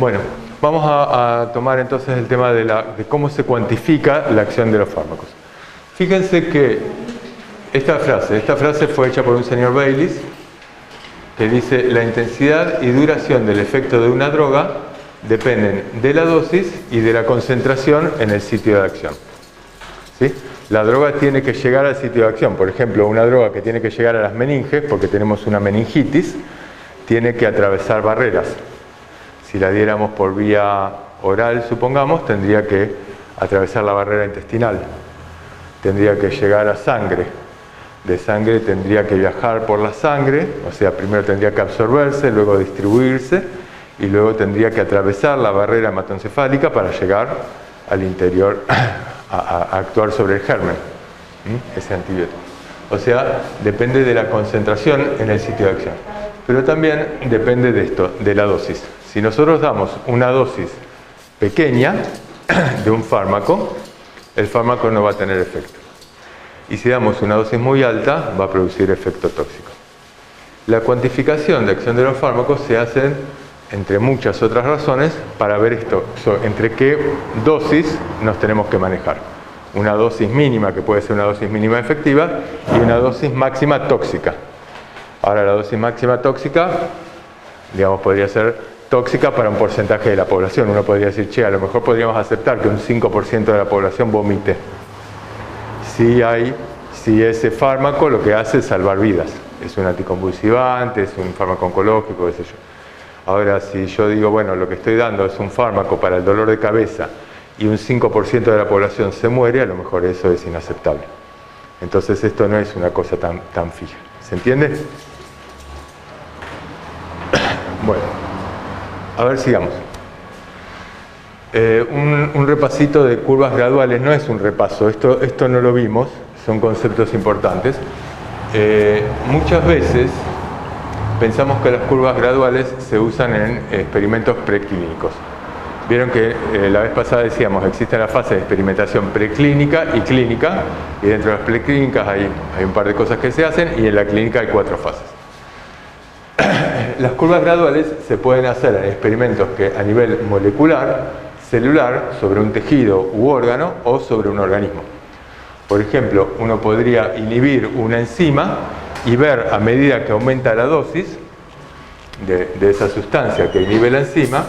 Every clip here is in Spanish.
Bueno, vamos a tomar entonces el tema de cómo se cuantifica la acción de los fármacos. Fíjense que esta frase fue hecha por un señor Bayliss, que dice: la intensidad y duración del efecto de una droga dependen de la dosis y de la concentración en el sitio de acción. ¿Sí? La droga tiene que llegar al sitio de acción. Por ejemplo, una droga que tiene que llegar a las meninges, porque tenemos una meningitis, tiene que atravesar barreras. Si la diéramos por vía oral, supongamos, tendría que atravesar la barrera intestinal. Tendría que llegar a sangre. De sangre tendría que viajar por la sangre, o sea, primero tendría que absorberse, luego distribuirse, y luego tendría que atravesar la barrera hematoencefálica para llegar al interior a actuar sobre el germen, ese antibiótico. O sea, depende de la concentración en el sitio de acción. Pero también depende de esto, de la dosis. Si nosotros damos una dosis pequeña de un fármaco, el fármaco no va a tener efecto. Y si damos una dosis muy alta, va a producir efecto tóxico. La cuantificación de acción de los fármacos se hace, entre muchas otras razones, para ver esto, entre qué dosis nos tenemos que manejar. Una dosis mínima, que puede ser una dosis mínima efectiva, y una dosis máxima tóxica. Ahora, la dosis máxima tóxica, digamos, podría ser tóxica para un porcentaje de la población. Uno podría decir, che, a lo mejor podríamos aceptar que un 5% de la población vomite. Si ese fármaco lo que hace es salvar vidas. Es un anticonvulsivante, es un fármaco oncológico, qué sé yo. Ahora, si yo digo, bueno, lo que estoy dando es un fármaco para el dolor de cabeza y un 5% de la población se muere, a lo mejor eso es inaceptable. Entonces esto no es una cosa tan fija. ¿Se entiende? Bueno, a ver, sigamos. Un repasito de curvas graduales no es un repaso, esto no lo vimos, son conceptos importantes. Muchas veces pensamos que las curvas graduales se usan en experimentos preclínicos. Vieron que la vez pasada decíamos, existe la fase de experimentación preclínica y clínica, y dentro de las preclínicas hay un par de cosas que se hacen, y en la clínica hay 4 fases. Las curvas graduales se pueden hacer en experimentos que a nivel molecular, celular, sobre un tejido u órgano o sobre un organismo. Por ejemplo, uno podría inhibir una enzima y ver a medida que aumenta la dosis de esa sustancia que inhibe la enzima,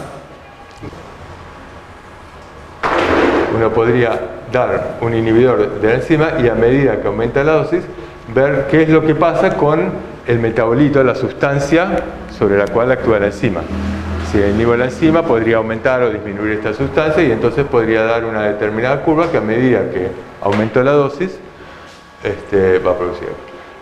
uno podría dar un inhibidor de la enzima y a medida que aumenta la dosis, ver qué es lo que pasa con el metabolito, la sustancia sobre la cual actúa la enzima. Si inhibo la enzima, podría aumentar o disminuir esta sustancia, y entonces podría dar una determinada curva que a medida que aumento la dosis va a producir.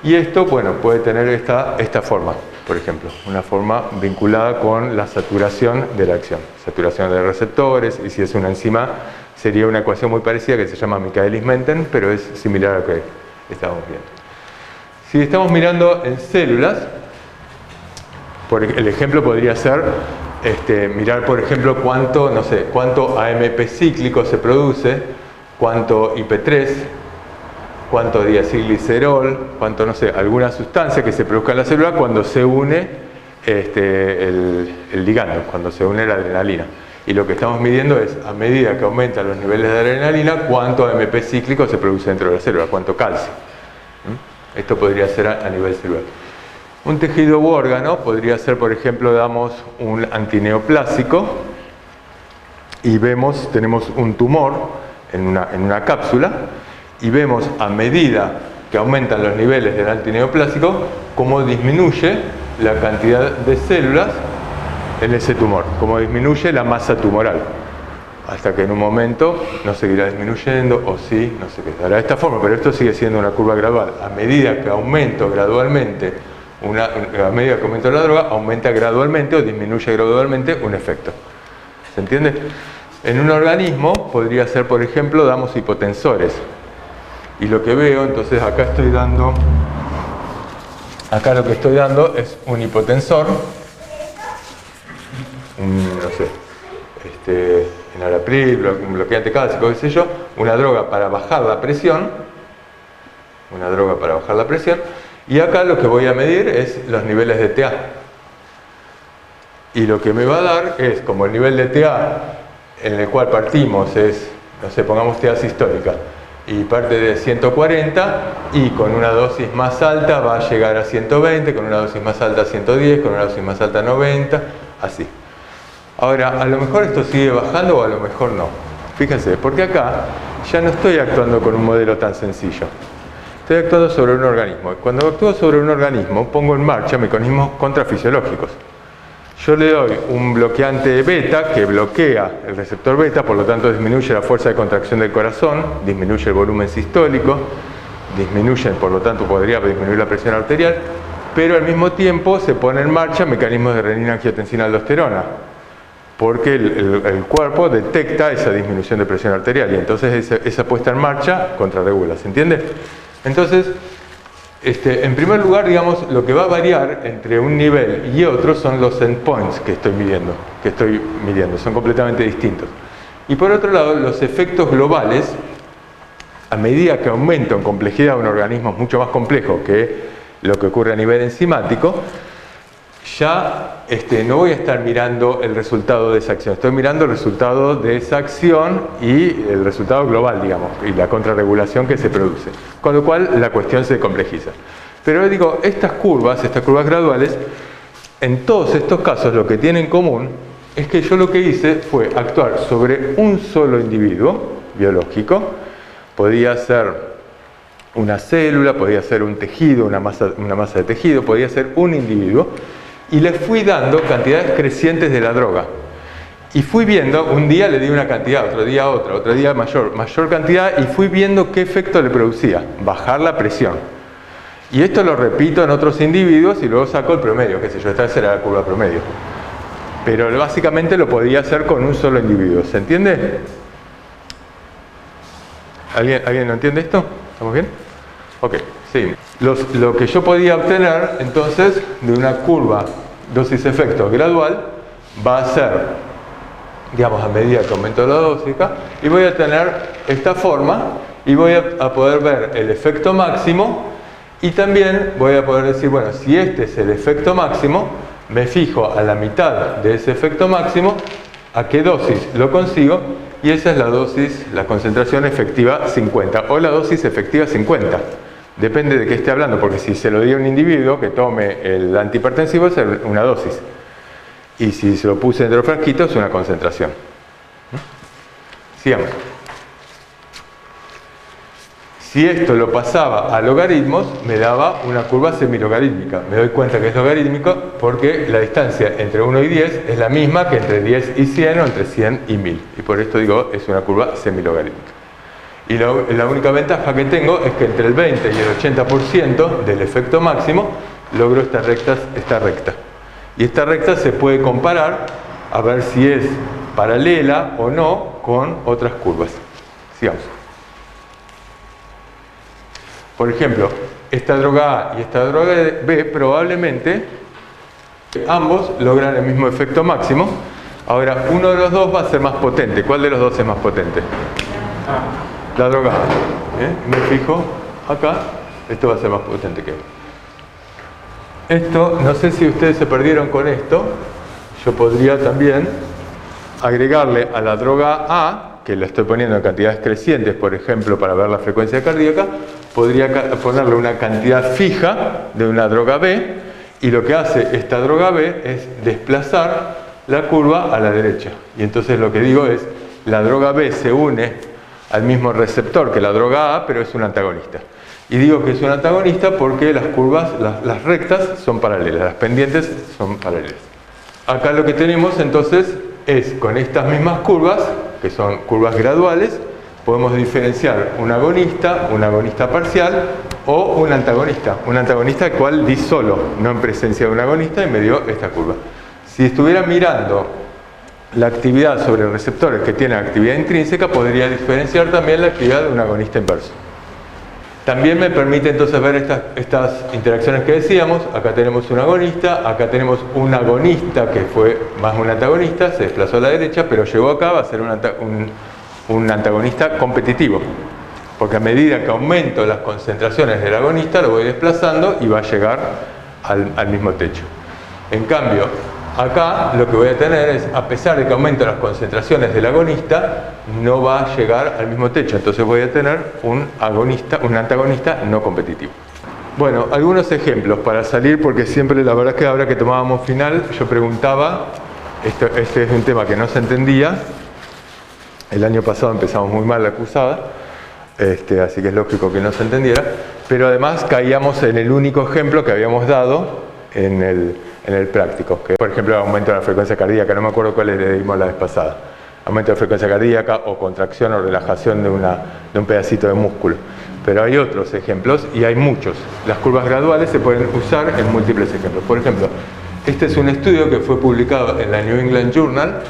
Y esto, bueno, puede tener esta forma, por ejemplo, una forma vinculada con la saturación de la acción, saturación de receptores, y si es una enzima sería una ecuación muy parecida que se llama Michaelis-Menten, pero es similar a lo que estamos viendo. Si estamos mirando en células, el ejemplo podría ser mirar, por ejemplo, cuánto AMP cíclico se produce, cuánto IP3, cuánto diacilglicerol, cuánto, alguna sustancia que se produzca en la célula cuando se une el ligando, cuando se une la adrenalina. Y lo que estamos midiendo es, a medida que aumentan los niveles de adrenalina, cuánto AMP cíclico se produce dentro de la célula, cuánto calcio. Esto podría ser a nivel celular. Un tejido u órgano podría ser, por ejemplo, damos un antineoplásico y tenemos un tumor en una cápsula, y vemos a medida que aumentan los niveles del antineoplásico cómo disminuye la cantidad de células en ese tumor, cómo disminuye la masa tumoral, hasta que en un momento no seguirá disminuyendo, o sí, no sé qué, dará de esta forma, pero esto sigue siendo una curva gradual. A medida que aumento gradualmente a medida que aumenta la droga, aumenta gradualmente o disminuye gradualmente un efecto. ¿Se entiende? En un organismo podría ser, por ejemplo, damos hipotensores. Y lo que veo, entonces acá lo que estoy dando es un hipotensor, enalapril, un bloqueante cálcico, qué sé yo, una droga para bajar la presión, y acá lo que voy a medir es los niveles de TA. Y lo que me va a dar es, como el nivel de TA en el cual partimos es, no sé, pongamos TA sistólica, y parte de 140, y con una dosis más alta va a llegar a 120, con una dosis más alta a 110, con una dosis más alta a 90, así. Ahora, a lo mejor esto sigue bajando o a lo mejor no. Fíjense, porque acá ya no estoy actuando con un modelo tan sencillo. Estoy actuando sobre un organismo. Cuando actúo sobre un organismo, pongo en marcha mecanismos contrafisiológicos. Yo le doy un bloqueante beta que bloquea el receptor beta, por lo tanto disminuye la fuerza de contracción del corazón, disminuye el volumen sistólico, disminuye, por lo tanto podría disminuir la presión arterial, pero al mismo tiempo se pone en marcha mecanismos de renina, angiotensina, aldosterona, porque el cuerpo detecta esa disminución de presión arterial y entonces esa puesta en marcha contrarregula, ¿se entiende? Entonces, en primer lugar, digamos, lo que va a variar entre un nivel y otro son los endpoints que estoy midiendo, son completamente distintos. Y por otro lado, los efectos globales, a medida que aumento en complejidad un organismo mucho más complejo que lo que ocurre a nivel enzimático, ya no voy a estar mirando el resultado de esa acción, estoy mirando el resultado de esa acción y el resultado global, digamos, y la contrarregulación que se produce. Con lo cual la cuestión se complejiza. Pero digo, estas curvas graduales, en todos estos casos lo que tienen en común es que yo lo que hice fue actuar sobre un solo individuo biológico, podía ser una célula, podía ser un tejido, una masa de tejido, podía ser un individuo, y le fui dando cantidades crecientes de la droga. Y fui viendo, un día le di una cantidad, otro día otra, otro día mayor cantidad, y fui viendo qué efecto le producía, bajar la presión. Y esto lo repito en otros individuos y luego saco el promedio, qué sé yo, esta era la curva promedio. Pero básicamente lo podía hacer con un solo individuo, ¿se entiende? ¿Alguien no entiende esto? ¿Estamos bien? Ok, sí. Lo que yo podía obtener entonces de una curva dosis-efecto gradual va a ser, digamos, a medida que aumento la dosis, y voy a tener esta forma y voy a poder ver el efecto máximo y también voy a poder decir, bueno, si este es el efecto máximo, me fijo a la mitad de ese efecto máximo, a qué dosis lo consigo, y esa es la dosis, la concentración efectiva 50 o la dosis efectiva 50. Depende de qué esté hablando, porque si se lo di a un individuo que tome el antihipertensivo es una dosis. Y si se lo puse dentro del frasquito es una concentración. Sigamos. Si esto lo pasaba a logaritmos, me daba una curva semilogarítmica. Me doy cuenta que es logarítmico porque la distancia entre 1 y 10 es la misma que entre 10 y 100 o entre 100 y 1000. Y por esto digo, es una curva semilogarítmica. Y la única ventaja que tengo es que entre el 20 y el 80% del efecto máximo logro esta recta. Y esta recta se puede comparar a ver si es paralela o no con otras curvas. Sigamos. Por ejemplo, esta droga A y esta droga B probablemente ambos logran el mismo efecto máximo. Ahora, uno de los dos va a ser más potente. ¿Cuál de los dos es más potente? La droga A. Me fijo acá, esto va a ser más potente que esto. No sé si ustedes se perdieron con esto. Yo podría también agregarle a la droga A, que la estoy poniendo en cantidades crecientes, por ejemplo, para ver la frecuencia cardíaca, podría ponerle una cantidad fija de una droga B, y lo que hace esta droga B es desplazar la curva a la derecha. Y entonces lo que digo es, la droga B se une al mismo receptor que la droga A, pero es un antagonista. Y digo que es un antagonista porque las curvas, las rectas son paralelas, las pendientes son paralelas. Acá lo que tenemos entonces es, con estas mismas curvas, que son curvas graduales, podemos diferenciar un agonista parcial o un antagonista el cual di solo, no en presencia de un agonista, y me dio esta curva. Si estuviera mirando la actividad sobre receptores que tienen actividad intrínseca, podría diferenciar también la actividad de un agonista inverso. También me permite entonces ver estas interacciones que decíamos. Acá tenemos un agonista, acá tenemos un agonista que fue más un antagonista, se desplazó a la derecha, pero llegó acá, va a ser un antagonista competitivo, porque a medida que aumento las concentraciones del agonista lo voy desplazando y va a llegar al mismo techo. En cambio, Acá lo que voy a tener es, a pesar de que aumenten las concentraciones del agonista, no va a llegar al mismo techo. Entonces voy a tener un antagonista no competitivo. Bueno, algunos ejemplos para salir, porque siempre la verdad es que ahora que tomábamos final, yo preguntaba, este es un tema que no se entendía. El año pasado empezamos muy mal la cursada, así que es lógico que no se entendiera, pero además caíamos en el único ejemplo que habíamos dado en el práctico, que por ejemplo aumento de la frecuencia cardíaca, no me acuerdo cuál le dimos la vez pasada, aumento de frecuencia cardíaca o contracción o relajación de un pedacito de músculo. Pero hay otros ejemplos y hay muchos. Las curvas graduales se pueden usar en múltiples ejemplos. Por ejemplo, este es un estudio que fue publicado en la New England Journal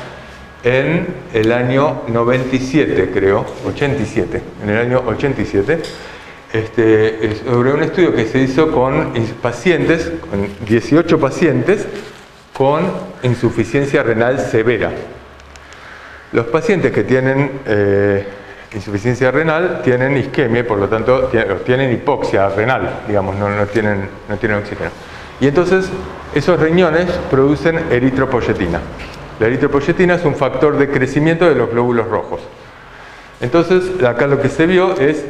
en el año 97, creo, 87, en el año 87, sobre un estudio que se hizo con pacientes, con 18 pacientes con insuficiencia renal severa. Los pacientes que tienen insuficiencia renal tienen isquemia y por lo tanto tienen hipoxia renal, digamos, no tienen oxígeno. Y entonces esos riñones producen eritropoyetina. La eritropoyetina es un factor de crecimiento de los glóbulos rojos. Entonces acá lo que se vio es,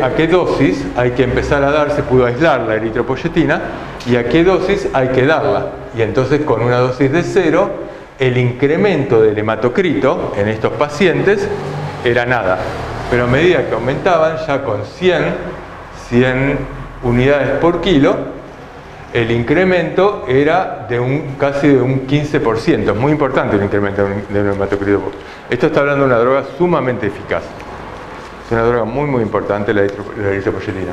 ¿a qué dosis hay que empezar a dar? Se pudo aislar la eritropoyetina y a qué dosis hay que darla. Y entonces con una dosis de 0, el incremento del hematocrito en estos pacientes era nada, pero a medida que aumentaban, ya con 100 unidades por kilo, el incremento era casi de un 15%. Es muy importante el incremento del hematocrito. Esto está hablando de una droga sumamente eficaz. Es una droga muy muy importante la eritropoyetina.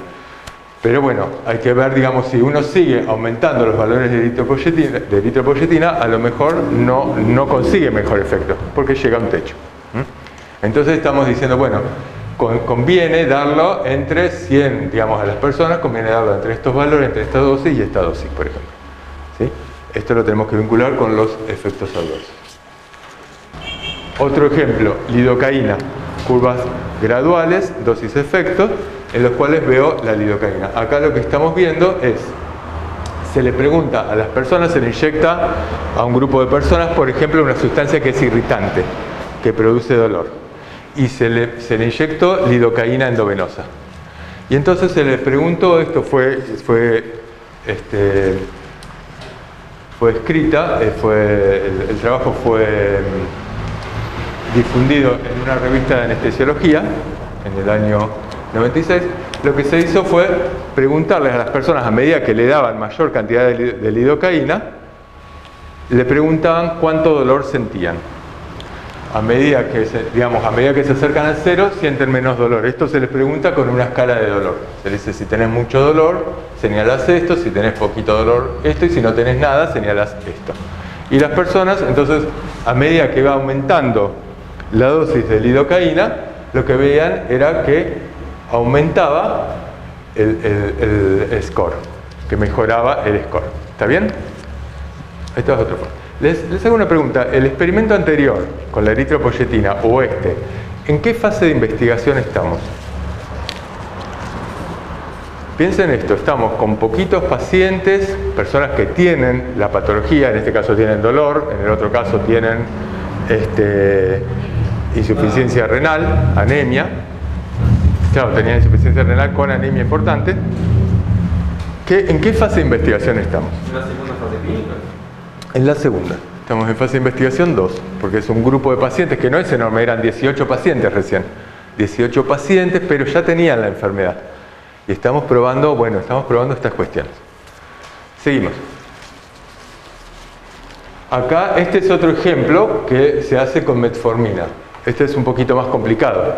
Pero bueno, hay que ver, digamos, si uno sigue aumentando los valores de eritropoyetina, a lo mejor no consigue mejor efecto, porque llega a un techo. Entonces estamos diciendo, bueno, conviene darlo entre 100, digamos, a las personas, conviene darlo entre estos valores, entre esta dosis y esta dosis, por ejemplo. ¿Sí? Esto lo tenemos que vincular con los efectos adversos. Otro ejemplo, lidocaína, curvas graduales, dosis-efectos, en los cuales veo la lidocaína. Acá lo que estamos viendo es, se le pregunta a las personas, se le inyecta a un grupo de personas, por ejemplo, una sustancia que es irritante, que produce dolor. Y se le inyectó lidocaína endovenosa. Y entonces se le preguntó, esto fue escrita, el trabajo fue difundido en una revista de anestesiología en el año 96. Lo que se hizo fue preguntarles a las personas, a medida que le daban mayor cantidad de lidocaína, le preguntaban cuánto dolor sentían. A medida que se acercan al 0, sienten menos dolor. Esto se les pregunta con una escala de dolor. Se les dice, si tenés mucho dolor, señalás esto, si tenés poquito dolor, esto, y si no tenés nada, señalás esto. Y las personas, entonces, a medida que va aumentando la dosis de lidocaína, lo que veían era que aumentaba el score, que mejoraba el score. ¿Está bien? Esta es otra forma. Les hago una pregunta. El experimento anterior con la eritropoyetina o ¿en qué fase de investigación estamos? Piensen esto, estamos con poquitos pacientes, personas que tienen la patología, en este caso tienen dolor, en el otro caso tienen insuficiencia renal, anemia. Claro, tenían insuficiencia renal con anemia importante. ¿En qué fase de investigación estamos? ¿En la segunda fase clínica? En la segunda. Estamos en fase de investigación 2, porque es un grupo de pacientes que no es enorme, eran 18 pacientes recién. 18 pacientes, pero ya tenían la enfermedad. Y estamos probando estas cuestiones. Seguimos. Acá, este es otro ejemplo que se hace con metformina. Este es un poquito más complicado.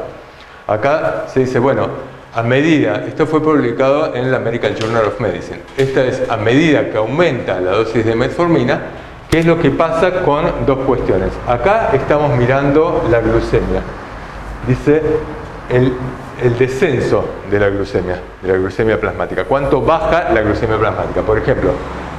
Acá se dice, bueno, a medida, esto fue publicado en la American Journal of Medicine, esta es a medida que aumenta la dosis de metformina, ¿qué es lo que pasa con dos cuestiones? Acá estamos mirando la glucemia. Dice el descenso de la glucemia plasmática. ¿Cuánto baja la glucemia plasmática? Por ejemplo,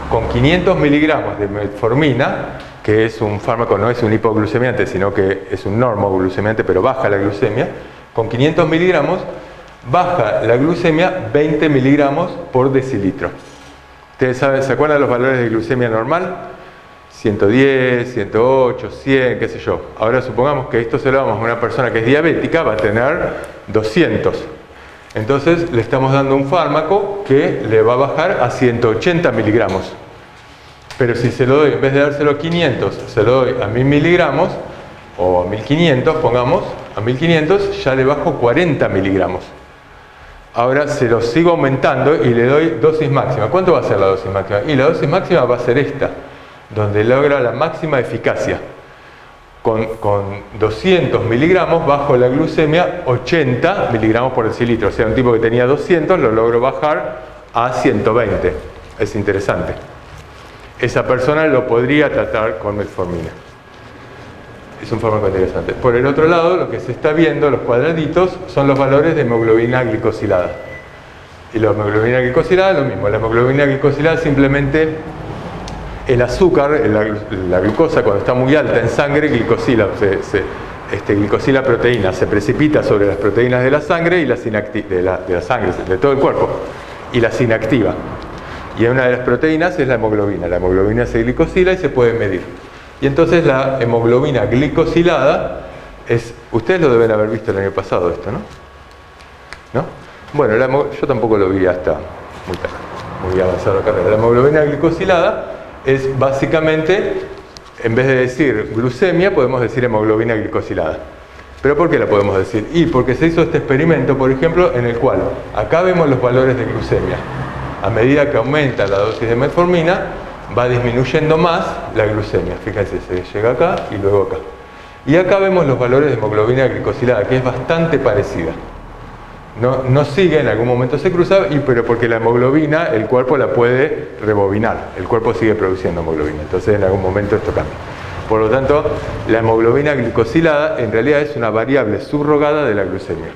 con 500 miligramos de metformina, que es un fármaco, no es un hipoglucemiante, sino que es un normoglucemiante, pero baja la glucemia, con 500 miligramos baja la glucemia 20 miligramos por decilitro. ¿Ustedes saben, se acuerdan los valores de glucemia normal? 110, 108, 100, qué sé yo. Ahora supongamos que esto se lo damos a una persona que es diabética, va a tener 200. Entonces le estamos dando un fármaco que le va a bajar a 180 miligramos. Pero si se lo doy, en vez de dárselo a 500, se lo doy a 1000 miligramos, o a 1500, pongamos, a 1500 ya le bajo 40 miligramos. Ahora se lo sigo aumentando y le doy dosis máxima. ¿Cuánto va a ser la dosis máxima? Y la dosis máxima va a ser esta, donde logra la máxima eficacia. Con 200 miligramos bajo la glucemia 80 miligramos por decilitro. O sea, un tipo que tenía 200 lo logro bajar a 120. Es interesante. Esa persona lo podría tratar con metformina. Es un fármaco interesante. Por el otro lado, lo que se está viendo, los cuadraditos, son los valores de hemoglobina glicosilada. Y la hemoglobina glicosilada es lo mismo. La hemoglobina glicosilada simplemente el azúcar, la glucosa, cuando está muy alta en sangre, glicosila, glicosila proteína, se precipita sobre las proteínas de la sangre y de la sangre, de todo el cuerpo, y las inactiva. Y una de las proteínas es la hemoglobina. La hemoglobina se glicosila y se puede medir. Y entonces la hemoglobina glicosilada es... Ustedes lo deben haber visto el año pasado esto, ¿no? ¿No? Bueno, yo tampoco lo vi hasta muy tarde, muy avanzada la carrera. La hemoglobina glicosilada es básicamente, en vez de decir glucemia, podemos decir hemoglobina glicosilada. ¿Pero por qué la podemos decir? Y porque se hizo este experimento, por ejemplo, en el cual acá vemos los valores de glucemia. A medida que aumenta la dosis de metformina, va disminuyendo más la glucemia. Fíjense, se llega acá y luego acá. Y acá vemos los valores de hemoglobina glicosilada, que es bastante parecida. No sigue, en algún momento se cruza, pero porque la hemoglobina el cuerpo la puede rebobinar. El cuerpo sigue produciendo hemoglobina, entonces en algún momento esto cambia. Por lo tanto, la hemoglobina glicosilada en realidad es una variable subrogada de la glucemia.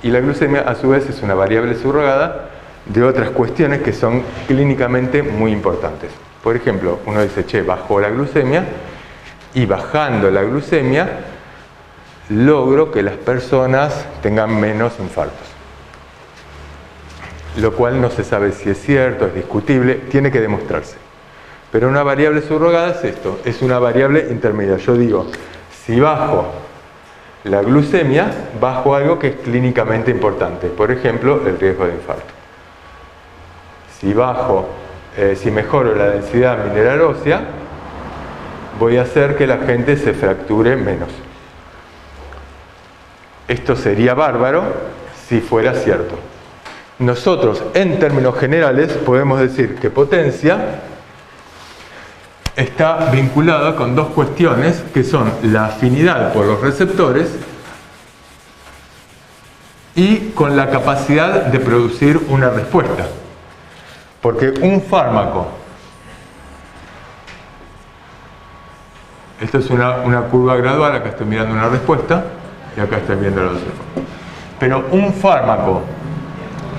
Y la glucemia a su vez es una variable subrogada de otras cuestiones que son clínicamente muy importantes. Por ejemplo, uno dice, che, bajó la glucemia, y bajando la glucemia logro que las personas tengan menos infartos. Lo cual no se sabe si es cierto, es discutible, tiene que demostrarse. Pero una variable subrogada es esto, es una variable intermedia. Yo digo, si bajo la glucemia, bajo algo que es clínicamente importante. Por ejemplo, el riesgo de infarto. Si mejoro la densidad mineral ósea, voy a hacer que la gente se fracture menos. Esto sería bárbaro si fuera cierto. Nosotros, en términos generales, podemos decir que potencia está vinculada con dos cuestiones que son la afinidad por los receptores y con la capacidad de producir una respuesta. Porque un fármaco, esto es una curva gradual, acá estoy mirando una respuesta y acá estoy viendo la otra. Pero un fármaco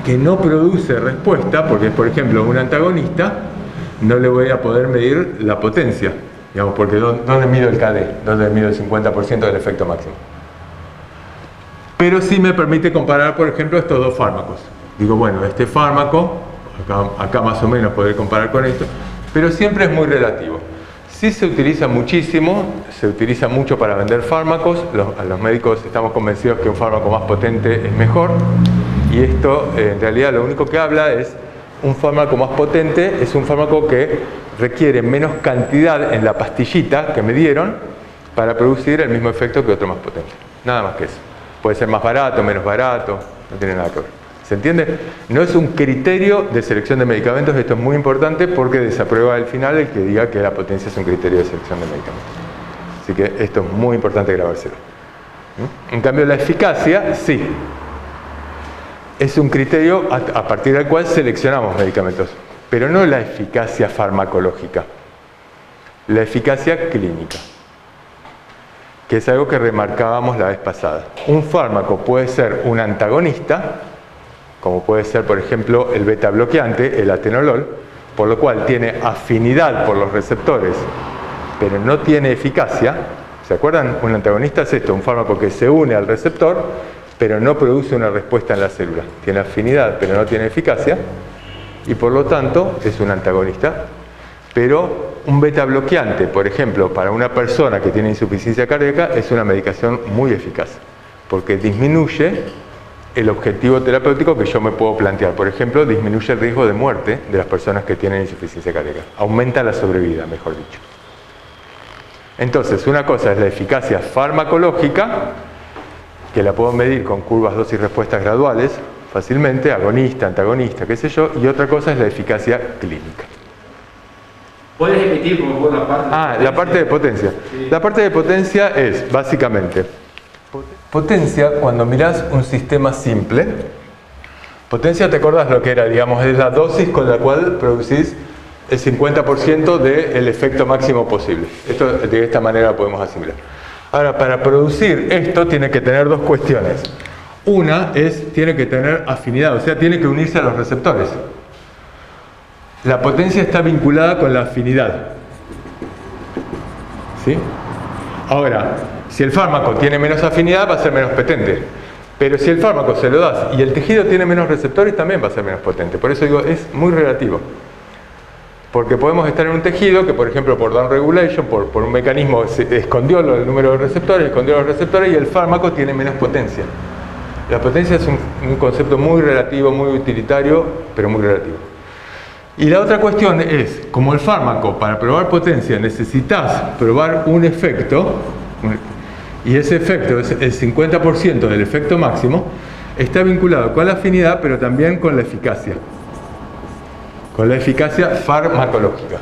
que no produce respuesta, porque por ejemplo un antagonista, no le voy a poder medir la potencia, digamos, porque ¿dónde mido el KD? ¿Dónde mido el 50% del efecto máximo? Pero sí me permite comparar, por ejemplo, estos dos fármacos. Digo, bueno, este fármaco, acá más o menos poder comparar con esto, pero siempre es muy relativo. Sí se utiliza muchísimo, se utiliza mucho para vender fármacos, los médicos estamos convencidos que un fármaco más potente es mejor, y esto en realidad lo único que habla es un fármaco más potente, es un fármaco que requiere menos cantidad en la pastillita que me dieron para producir el mismo efecto que otro más potente. Nada más que eso. Puede ser más barato, menos barato, no tiene nada que ver. ¿Se entiende? No es un criterio de selección de medicamentos, esto es muy importante porque desaprueba al final el que diga que la potencia es un criterio de selección de medicamentos. Así que esto es muy importante grabárselo. En cambio la eficacia, sí. Es un criterio a partir del cual seleccionamos medicamentos, pero no la eficacia farmacológica, la eficacia clínica, que es algo que remarcábamos la vez pasada. Un fármaco puede ser un antagonista, como puede ser por ejemplo el beta bloqueante, el atenolol, por lo cual tiene afinidad por los receptores, pero no tiene eficacia. ¿Se acuerdan? Un antagonista es esto, un fármaco que se une al receptor, pero no produce una respuesta en la célula. Tiene afinidad, pero no tiene eficacia, y por lo tanto es un antagonista. Pero un beta bloqueante, por ejemplo, para una persona que tiene insuficiencia cardíaca, es una medicación muy eficaz, porque disminuye el objetivo terapéutico que yo me puedo plantear. Por ejemplo, disminuye el riesgo de muerte de las personas que tienen insuficiencia cardíaca. Aumenta la sobrevida, mejor dicho. Entonces, una cosa es la eficacia farmacológica, que la puedo medir con curvas dosis-respuestas graduales, fácilmente, agonista, antagonista, qué sé yo, y otra cosa es la eficacia clínica. ¿Puedes repetir por favor la parte? La parte de potencia. Sí. La parte de potencia es, básicamente, potencia cuando mirás un sistema simple. Potencia, ¿te acordás lo que era? Digamos, es la dosis con la cual producís el 50% del efecto máximo posible. Esto de esta manera lo podemos asimilar. Ahora, para producir esto tiene que tener dos cuestiones. Una es, tiene que tener afinidad, o sea, tiene que unirse a los receptores. La potencia está vinculada con la afinidad. ¿Sí? Ahora, si el fármaco tiene menos afinidad, va a ser menos potente. Pero si el fármaco se lo das y el tejido tiene menos receptores, también va a ser menos potente. Por eso digo, es muy relativo. Porque podemos estar en un tejido que, por ejemplo, por down regulation, por un mecanismo, se escondió el número de receptores, escondió los receptores y el fármaco tiene menos potencia. La potencia es un concepto muy relativo, muy utilitario, pero muy relativo. Y la otra cuestión es, como el fármaco, para probar potencia necesitas probar un efecto, y ese efecto es el 50% del efecto máximo, está vinculado con la afinidad, pero también con la eficacia. Con la eficacia farmacológica.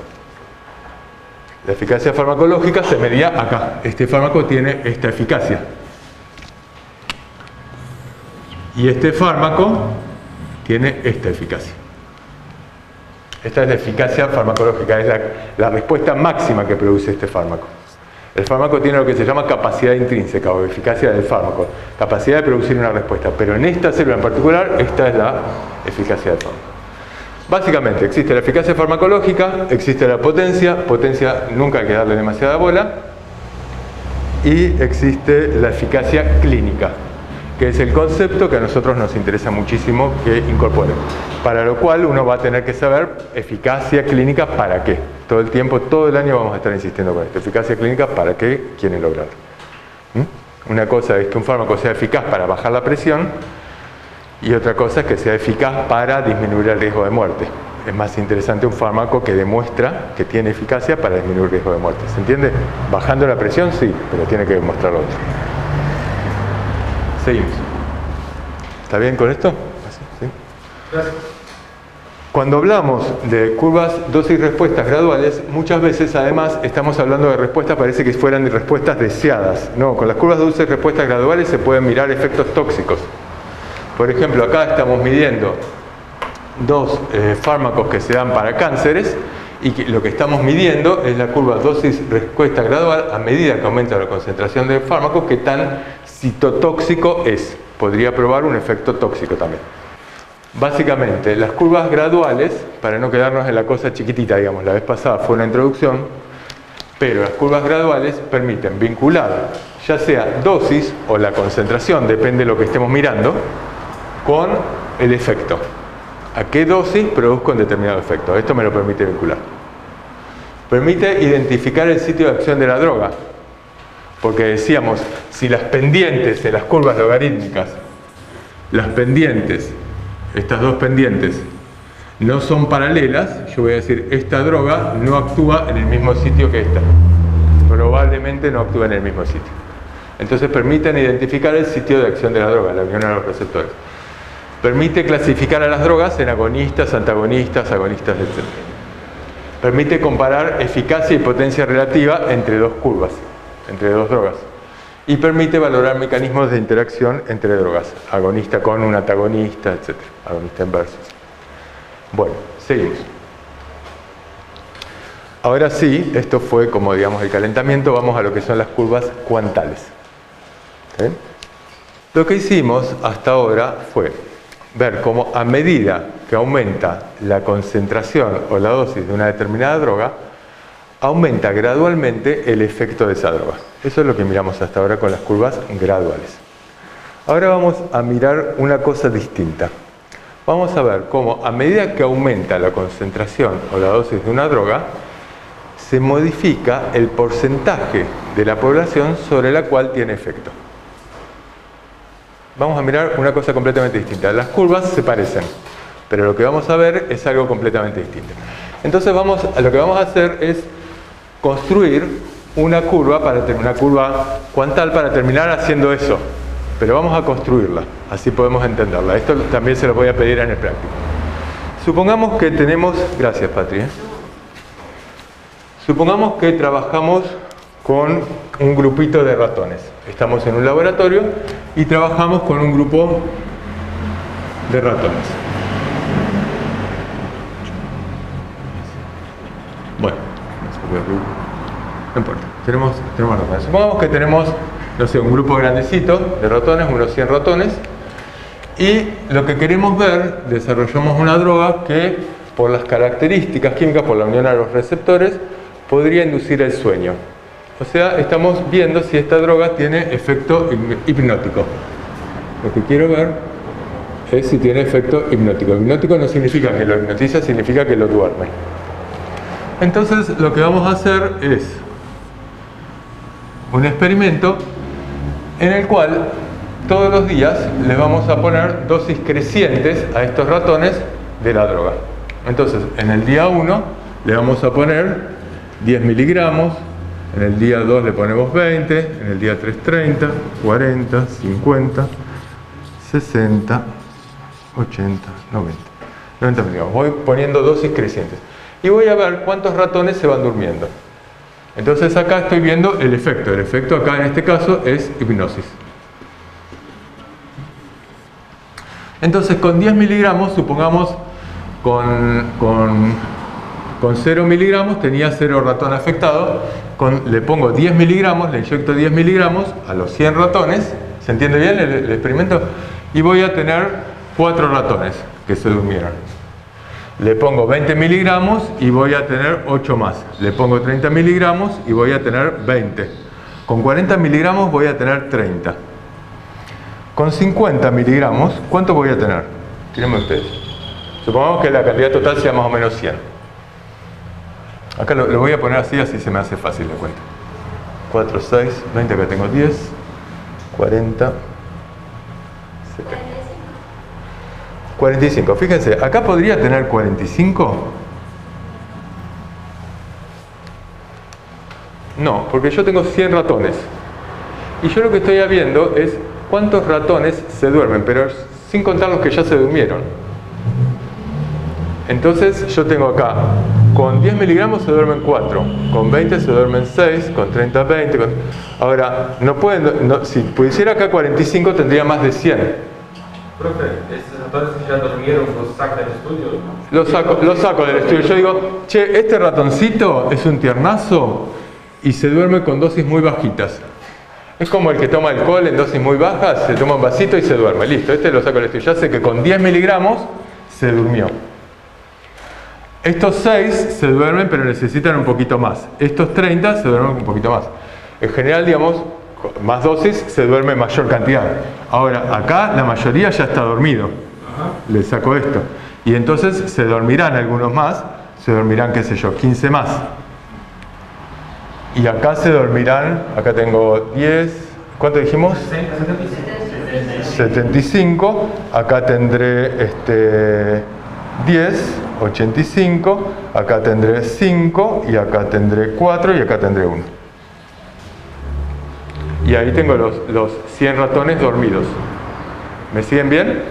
La eficacia farmacológica se medía acá. Este fármaco tiene esta eficacia. Y este fármaco tiene esta eficacia. Esta es la eficacia farmacológica, es la respuesta máxima que produce este fármaco. El fármaco tiene lo que se llama capacidad intrínseca o eficacia del fármaco, capacidad de producir una respuesta, pero en esta célula en particular, esta es la eficacia del fármaco. Básicamente, existe la eficacia farmacológica, existe la potencia nunca hay que darle demasiada bola, y existe la eficacia clínica, que es el concepto que a nosotros nos interesa muchísimo que incorpore. Para lo cual uno va a tener que saber eficacia clínica para qué. Todo el tiempo, todo el año vamos a estar insistiendo con esto. Eficacia clínica para qué quieren lograr. Una cosa es que un fármaco sea eficaz para bajar la presión y otra cosa es que sea eficaz para disminuir el riesgo de muerte. Es más interesante un fármaco que demuestra que tiene eficacia para disminuir el riesgo de muerte. ¿Se entiende? Bajando la presión, sí, pero tiene que demostrar lo otro. Seguimos. ¿Está bien con esto? ¿Sí? Gracias. Cuando hablamos de curvas dosis-respuestas graduales, muchas veces además estamos hablando de respuestas, parece que fueran respuestas deseadas. No, con las curvas dosis-respuestas graduales se pueden mirar efectos tóxicos. Por ejemplo, acá estamos midiendo dos fármacos que se dan para cánceres y lo que estamos midiendo es la curva dosis-respuesta gradual a medida que aumenta la concentración del fármaco, qué tan citotóxico es. Podría probar un efecto tóxico también. Básicamente, las curvas graduales, para no quedarnos en la cosa chiquitita, digamos, la vez pasada fue una introducción, pero las curvas graduales permiten vincular ya sea dosis o la concentración, depende de lo que estemos mirando, con el efecto. ¿A qué dosis produzco un determinado efecto? Esto me lo permite vincular. Permite identificar el sitio de acción de la droga, porque decíamos, si las pendientes de las curvas logarítmicas, las pendientes, estas dos pendientes, no son paralelas, yo voy a decir, esta droga no actúa en el mismo sitio que esta. Probablemente no actúa en el mismo sitio. Entonces permiten identificar el sitio de acción de la droga, la unión a los receptores. Permite clasificar a las drogas en agonistas, antagonistas, agonistas, etc. Permite comparar eficacia y potencia relativa entre dos curvas, entre dos drogas. Y permite valorar mecanismos de interacción entre drogas, agonista con un antagonista, etc. Agonista inverso. Bueno, seguimos. Ahora sí, esto fue como digamos el calentamiento, vamos a lo que son las curvas cuantales. ¿Sí? Lo que hicimos hasta ahora fue ver cómo a medida que aumenta la concentración o la dosis de una determinada droga, aumenta gradualmente el efecto de esa droga. Eso es lo que miramos hasta ahora con las curvas graduales. Ahora vamos a mirar una cosa distinta. Vamos a ver cómo a medida que aumenta la concentración o la dosis de una droga, se modifica el porcentaje de la población sobre la cual tiene efecto. Vamos a mirar una cosa completamente distinta. Las curvas se parecen, pero lo que vamos a ver es algo completamente distinto. Entonces lo que vamos a hacer es construir una curva cuantal para terminar haciendo eso. Pero vamos a construirla, así podemos entenderla. Esto también se lo voy a pedir en el práctico. Supongamos que tenemos... Gracias, Patri. Supongamos que trabajamos con un grupito de ratones. Estamos en un laboratorio y trabajamos con un grupo de ratones. Bueno, no importa. Tenemos ratones. Supongamos que tenemos, no sé, un grupo grandecito de ratones, unos 100 ratones, y lo que queremos ver, desarrollamos una droga que, por las características químicas, por la unión a los receptores, podría inducir el sueño. O sea, estamos viendo si esta droga tiene efecto hipnótico. Lo que quiero ver es si tiene efecto hipnótico. Hipnótico no significa que lo hipnotiza, significa que lo duerme. Entonces, lo que vamos a hacer es un experimento en el cual todos los días les vamos a poner dosis crecientes a estos ratones de la droga. Entonces, en el día 1 le vamos a poner 10 miligramos, en el día 2 le ponemos 20, en el día 3 30, 40, 50, 60, 80, 90 miligramos. Voy poniendo dosis crecientes y voy a ver cuántos ratones se van durmiendo. Entonces acá estoy viendo el efecto. El efecto acá en este caso es hipnosis. Entonces con 10 miligramos, supongamos con 0 miligramos tenía 0 ratón afectado. Le pongo 10 miligramos, le inyecto 10 miligramos a los 100 ratones. ¿Se entiende bien el experimento? Y voy a tener 4 ratones que se durmieron. Le pongo 20 miligramos y voy a tener 8 más. Le pongo 30 miligramos y voy a tener 20. Con 40 miligramos voy a tener 30. Con 50 miligramos, ¿cuánto voy a tener? Tírenme ustedes. Supongamos que la cantidad total sea más o menos 100. Acá lo voy a poner así se me hace fácil de cuenta. 4, 6, 20, acá tengo 10, 40, 70. 45. Fíjense, acá podría tener 45. No, porque yo tengo 100 ratones. Y yo lo que estoy viendo es cuántos ratones se duermen, pero sin contar los que ya se durmieron. Entonces yo tengo acá, con 10 miligramos se duermen 4, con 20 se duermen 6, con 30 20. Ahora, si pusiera acá 45 tendría más de 100. Profe, ¿estos ratones que ya durmieron los saca del estudio? Los saco del estudio. Yo digo, che, este ratoncito es un tiernazo y se duerme con dosis muy bajitas. Es como el que toma alcohol en dosis muy bajas, se toma un vasito y se duerme. Listo, este lo saco del estudio. Ya sé que con 10 miligramos se durmió. Estos 6 se duermen pero necesitan un poquito más. Estos 30 se duermen un poquito más. En general, digamos, más dosis se duerme mayor cantidad. Ahora, acá la mayoría ya está dormido. Le saco esto. Y entonces se dormirán algunos más. Se dormirán, qué sé yo, 15 más. Y acá se dormirán, acá tengo 10, ¿cuánto dijimos? 75. Acá tendré 10, 85. Acá tendré 5. Y acá tendré 4. Y acá tendré 1. Y ahí tengo los 100 ratones dormidos. ¿Me siguen bien?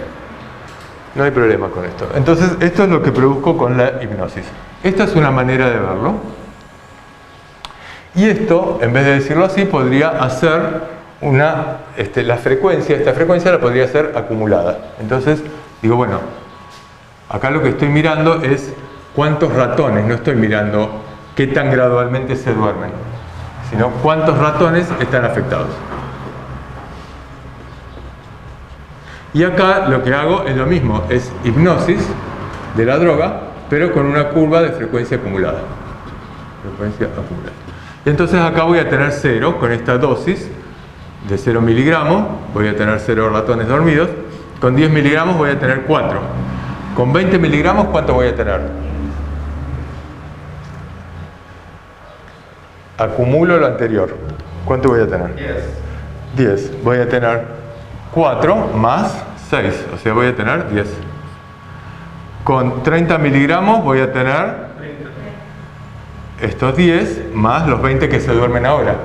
No hay problema con esto. Entonces, esto es lo que produzco con la hipnosis. Esta es una manera de verlo. Y esto, en vez de decirlo así, podría hacer esta frecuencia la podría hacer acumulada. Entonces, digo, bueno, acá lo que estoy mirando es cuántos ratones, no estoy mirando qué tan gradualmente se duermen, sino cuántos ratones están afectados. Y acá lo que hago es lo mismo, es hipnosis de la droga, pero con una curva de frecuencia acumulada. Y entonces acá voy a tener 0 con esta dosis de 0 miligramos, voy a tener 0 ratones dormidos. Con 10 miligramos voy a tener 4. Con 20 miligramos, ¿cuánto voy a tener? acumulo lo anterior. ¿Cuánto voy a tener? 10. Voy a tener 4 más 6, o sea, voy a tener 10. Con 30 miligramos voy a tener estos 10 más los 20 que se duermen ahora.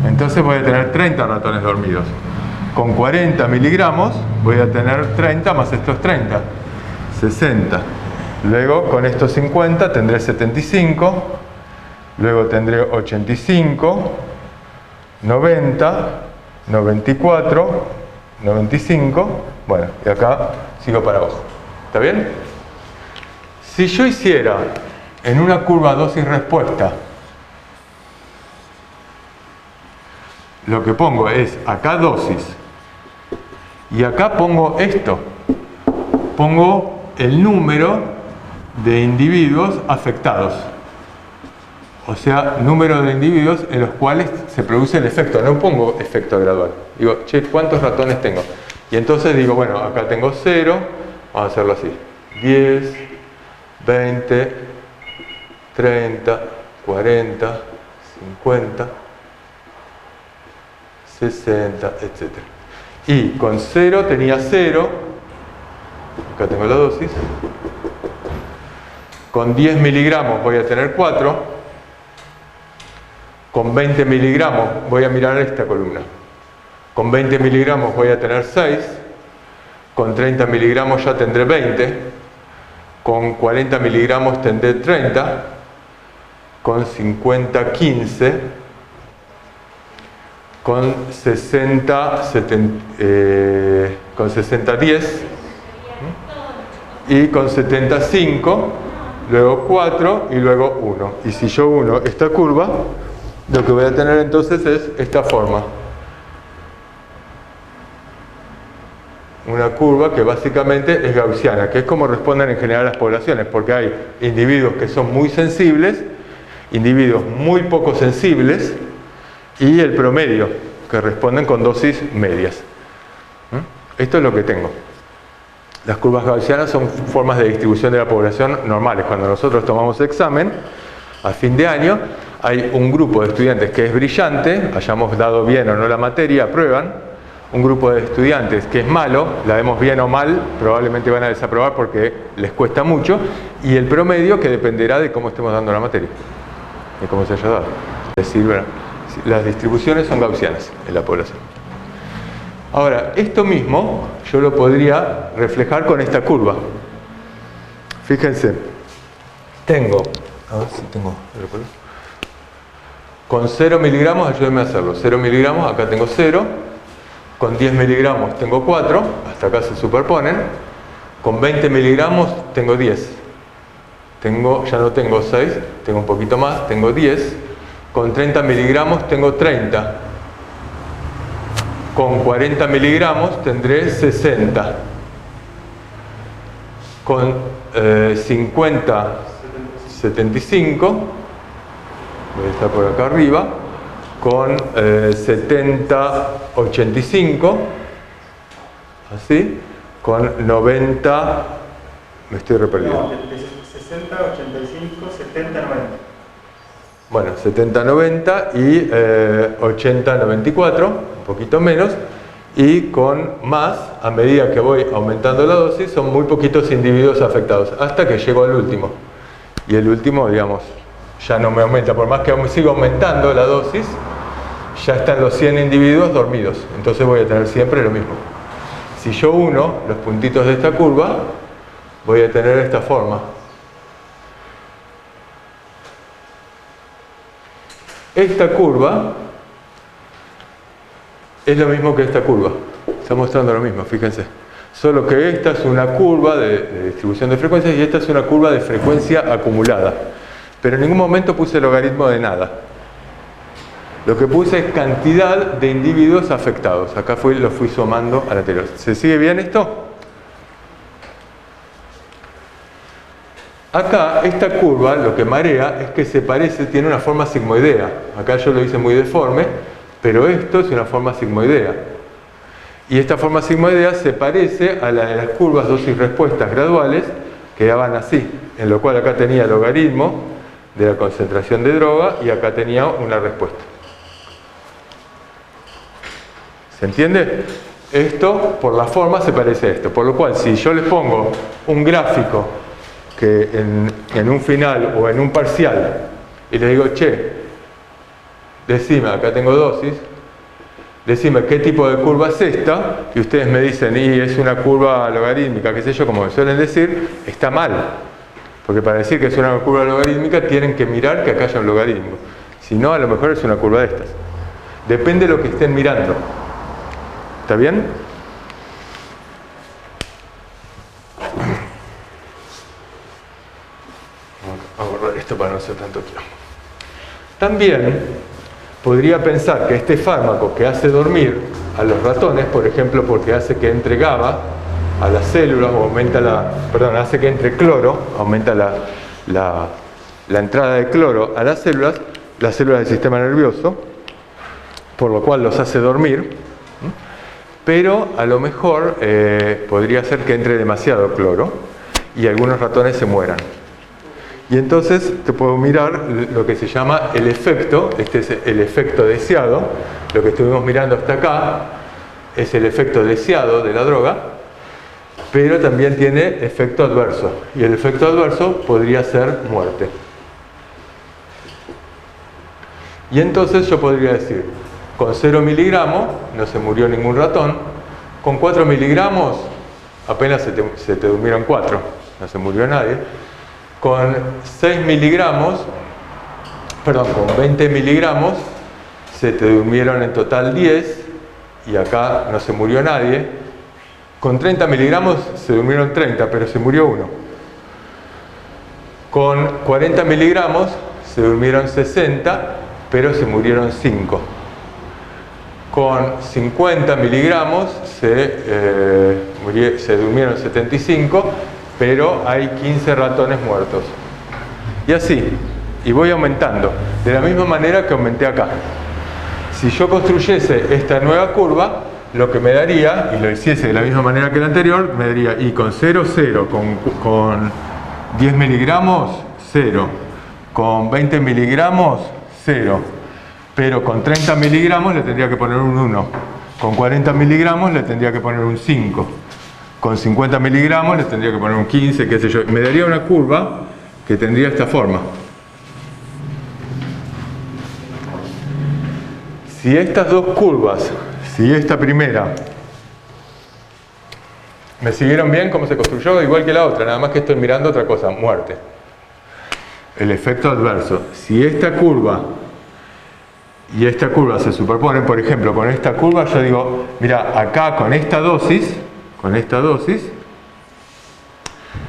Entonces voy a tener 30 ratones dormidos. Con 40 miligramos voy a tener 30 más estos 30, 60. Luego con estos 50 tendré 75, luego tendré 85, 90, 94, 95, bueno, y acá sigo para abajo. ¿Está bien? Si yo hiciera en una curva dosis-respuesta, lo que pongo es acá dosis, y acá pongo esto, pongo el número de individuos afectados. O sea, número de individuos en los cuales se produce el efecto. No pongo efecto gradual. Digo, che, ¿cuántos ratones tengo? Y entonces digo, bueno, acá tengo 0. Vamos a hacerlo así. 10, 20, 30, 40, 50, 60, etc. Y con 0 tenía 0. Acá tengo la dosis. Con 10 miligramos voy a tener 4. Con 20 miligramos voy a mirar esta columna. Con 20 miligramos voy a tener 6. Con 30 miligramos ya tendré 20. Con 40 miligramos tendré 30. Con 50, 15. Con 60, 10. Y con 75. Luego 4 y luego 1. Y si yo uno esta curva, lo que voy a tener entonces es esta forma. Una curva que básicamente es gaussiana, que es como responden en general las poblaciones, porque hay individuos que son muy sensibles, individuos muy poco sensibles, y el promedio, que responden con dosis medias. Esto es lo que tengo. Las curvas gaussianas son formas de distribución de la población normales. Cuando nosotros tomamos examen, a fin de año, hay un grupo de estudiantes que es brillante, hayamos dado bien o no la materia, aprueban. Un grupo de estudiantes que es malo, la demos bien o mal, probablemente van a desaprobar porque les cuesta mucho. Y el promedio, que dependerá de cómo estemos dando la materia, de cómo se haya dado. Es decir, bueno, las distribuciones son gaussianas en la población. Ahora, esto mismo yo lo podría reflejar con esta curva. Fíjense, tengo, a ver si tengo, con 0 miligramos, ayúdenme a hacerlo, 0 miligramos, acá tengo 0, con 10 miligramos tengo 4, hasta acá se superponen, con 20 miligramos tengo 10, ya no tengo 6, tengo un poquito más, tengo 10, con 30 miligramos tengo 30, con 40 miligramos tendré 60, con 50, 75, voy a estar por acá arriba, con 70, 85, así, con 90, me estoy reperdiendo. No, 60, 85, 70, 90. Bueno, 70, 90 y 80, 94, un poquito menos, y con más, a medida que voy aumentando la dosis, son muy poquitos individuos afectados, hasta que llego al último. Y el último, digamos, ya no me aumenta, por más que sigo aumentando la dosis, ya están los 100 individuos dormidos, entonces voy a tener siempre lo mismo. Si yo uno los puntitos de esta curva, voy a tener esta forma. Esta curva es lo mismo que esta curva, está mostrando lo mismo, fíjense. Solo que esta es una curva de distribución de frecuencias y esta es una curva de frecuencia acumulada. Pero en ningún momento puse logaritmo de nada. Lo que puse es cantidad de individuos afectados. Acá lo fui sumando al anterior. ¿Se sigue bien esto? Acá, esta curva, lo que marea es que se parece, tiene una forma sigmoidea. Acá yo lo hice muy deforme, pero esto es una forma sigmoidea. Y esta forma sigmoidea se parece a la de las curvas dosis-respuestas graduales, que daban así, en lo cual acá tenía logaritmo de la concentración de droga y acá tenía una respuesta. ¿Se entiende? Esto, por la forma, se parece a esto. Por lo cual, si yo les pongo un gráfico que en un final o en un parcial y les digo, che, decime, acá tengo dosis, decime qué tipo de curva es esta, y ustedes me dicen, y es una curva logarítmica, qué sé yo, como me suelen decir, está mal. Porque para decir que es una curva logarítmica tienen que mirar que acá haya un logaritmo. Si no, a lo mejor es una curva de estas. Depende de lo que estén mirando. ¿Está bien? Vamos a borrar esto para no hacer tanto quilombo. También podría pensar que este fármaco que hace dormir a los ratones, por ejemplo, porque hace que entre GABA a las células o hace que entre cloro, aumenta la entrada de cloro a las células del sistema nervioso, por lo cual los hace dormir, pero a lo mejor podría ser que entre demasiado cloro y algunos ratones se mueran. Y entonces te puedo mirar lo que se llama el efecto, este es el efecto deseado, lo que estuvimos mirando hasta acá es el efecto deseado de la droga, pero también tiene efecto adverso, y el efecto adverso podría ser muerte. Y entonces yo podría decir, con 0 miligramos no se murió ningún ratón, con 4 miligramos apenas se te durmieron 4, no se murió nadie, con 6 miligramos, con 20 miligramos se te durmieron en total 10 y acá no se murió nadie. Con 30 miligramos se durmieron 30, pero se murió uno. Con 40 miligramos se durmieron 60, pero se murieron 5. Con 50 miligramos se durmieron 75, pero hay 15 ratones muertos. Y así, y voy aumentando, de la misma manera que aumenté acá. Si yo construyese esta nueva curva, lo que me daría, y lo hiciese de la misma manera que la anterior, me daría, y con 0, 0, con 10 miligramos, 0, con 20 miligramos, 0, pero con 30 miligramos le tendría que poner un 1, con 40 miligramos le tendría que poner un 5, con 50 miligramos le tendría que poner un 15, qué sé yo, me daría una curva que tendría esta forma. Si estas dos curvas, si esta primera, ¿me siguieron bien cómo se construyó? Igual que la otra, nada más que estoy mirando otra cosa, muerte. El efecto adverso. Si esta curva y esta curva se superponen, por ejemplo, con esta curva, yo digo, mira, acá con esta dosis,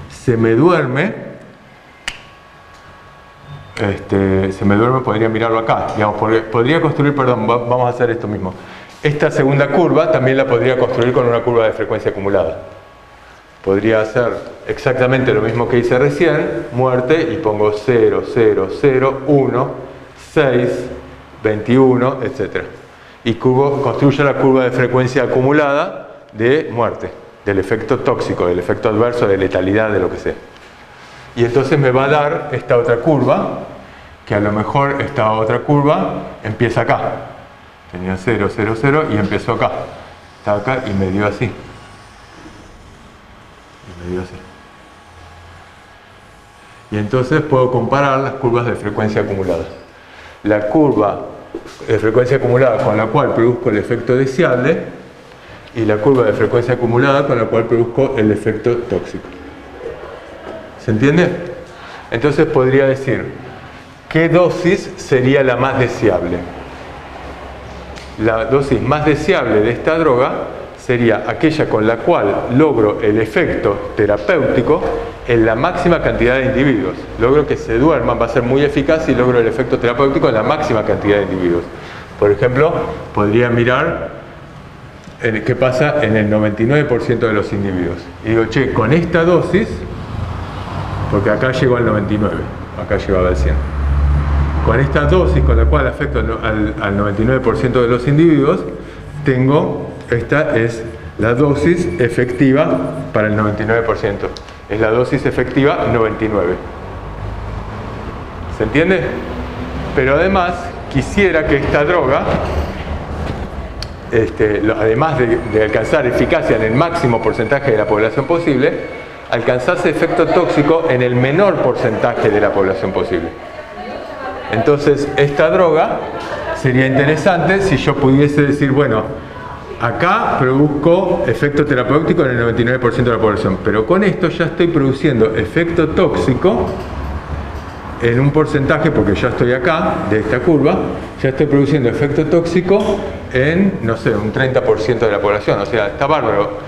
se me duerme, podría mirarlo acá, digamos, podría construir, vamos a hacer esto mismo. Esta segunda curva también la podría construir con una curva de frecuencia acumulada. Podría hacer exactamente lo mismo que hice recién, muerte, y pongo 0, 0, 0, 1, 6, 21, etc. Y construyo la curva de frecuencia acumulada de muerte, del efecto tóxico, del efecto adverso, de letalidad, de lo que sea. Y entonces me va a dar esta otra curva, que a lo mejor esta otra curva empieza acá. Tenía 0, 0, 0 y empezó acá. Está acá y me dio así. Y entonces puedo comparar las curvas de frecuencia acumulada. La curva de frecuencia acumulada con la cual produzco el efecto deseable y la curva de frecuencia acumulada con la cual produzco el efecto tóxico. ¿Se entiende? Entonces podría decir, ¿qué dosis sería la más deseable? La dosis más deseable de esta droga sería aquella con la cual logro el efecto terapéutico en la máxima cantidad de individuos. Logro que se duerman, va a ser muy eficaz y logro el efecto terapéutico en la máxima cantidad de individuos. Por ejemplo, podría mirar qué pasa en el 99% de los individuos. Y digo, che, con esta dosis, porque acá llegó al 99, acá llegaba al 100. Con esta dosis con la cual afecto al 99% de los individuos, esta es la dosis efectiva para el 99%. Es la dosis efectiva 99. ¿Se entiende? Pero además quisiera que esta droga, además de alcanzar eficacia en el máximo porcentaje de la población posible, alcanzase efecto tóxico en el menor porcentaje de la población posible. Entonces, esta droga sería interesante si yo pudiese decir, bueno, acá produzco efecto terapéutico en el 99% de la población, pero con esto ya estoy produciendo efecto tóxico en un porcentaje, porque ya estoy acá, de esta curva, ya estoy produciendo efecto tóxico en, no sé, un 30% de la población. O sea, está bárbaro.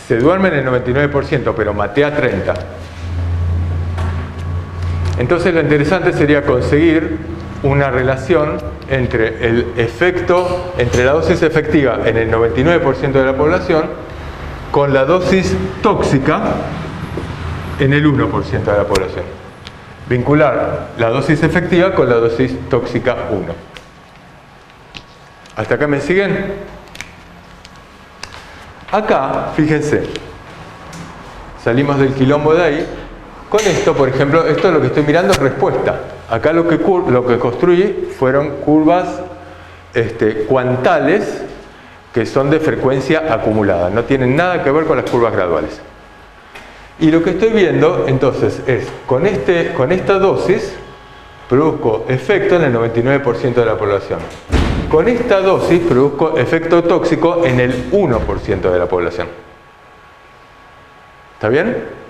Se duermen en el 99%, pero maté a 30%. Entonces lo interesante sería conseguir una relación entre el efecto, entre la dosis efectiva en el 99% de la población con la dosis tóxica en el 1% de la población. Vincular la dosis efectiva con la dosis tóxica 1. ¿Hasta acá me siguen? Acá, fíjense, salimos del quilombo de ahí. Con esto, por ejemplo, esto lo que estoy mirando es respuesta. Acá lo que construí fueron curvas cuantales que son de frecuencia acumulada. No tienen nada que ver con las curvas graduales. Y lo que estoy viendo, entonces, es con esta dosis produzco efecto en el 99% de la población. Con esta dosis produzco efecto tóxico en el 1% de la población. ¿Está bien?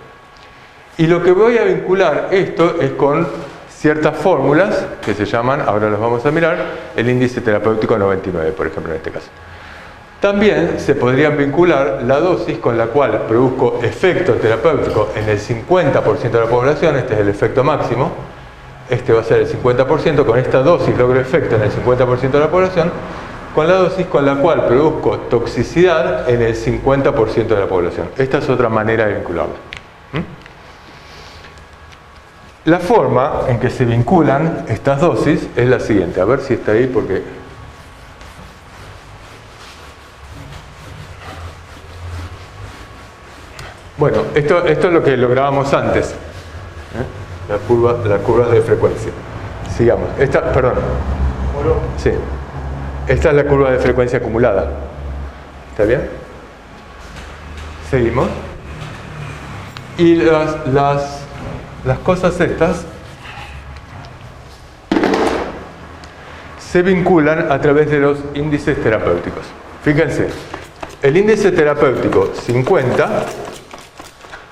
Y lo que voy a vincular esto es con ciertas fórmulas que se llaman, ahora las vamos a mirar, el índice terapéutico 99, por ejemplo, en este caso. También se podrían vincular la dosis con la cual produzco efecto terapéutico en el 50% de la población, este es el efecto máximo, este va a ser el 50%, con esta dosis logro efecto en el 50% de la población, con la dosis con la cual produzco toxicidad en el 50% de la población. Esta es otra manera de vincularla. La forma en que se vinculan estas dosis es la siguiente. A ver si está ahí porque... Bueno, esto es lo que lográbamos antes. Las curvas de frecuencia. Sigamos. Perdón. Sí. Esta es la curva de frecuencia acumulada. ¿Está bien? Seguimos. Y las cosas estas se vinculan a través de los índices terapéuticos. Fíjense, el índice terapéutico 50,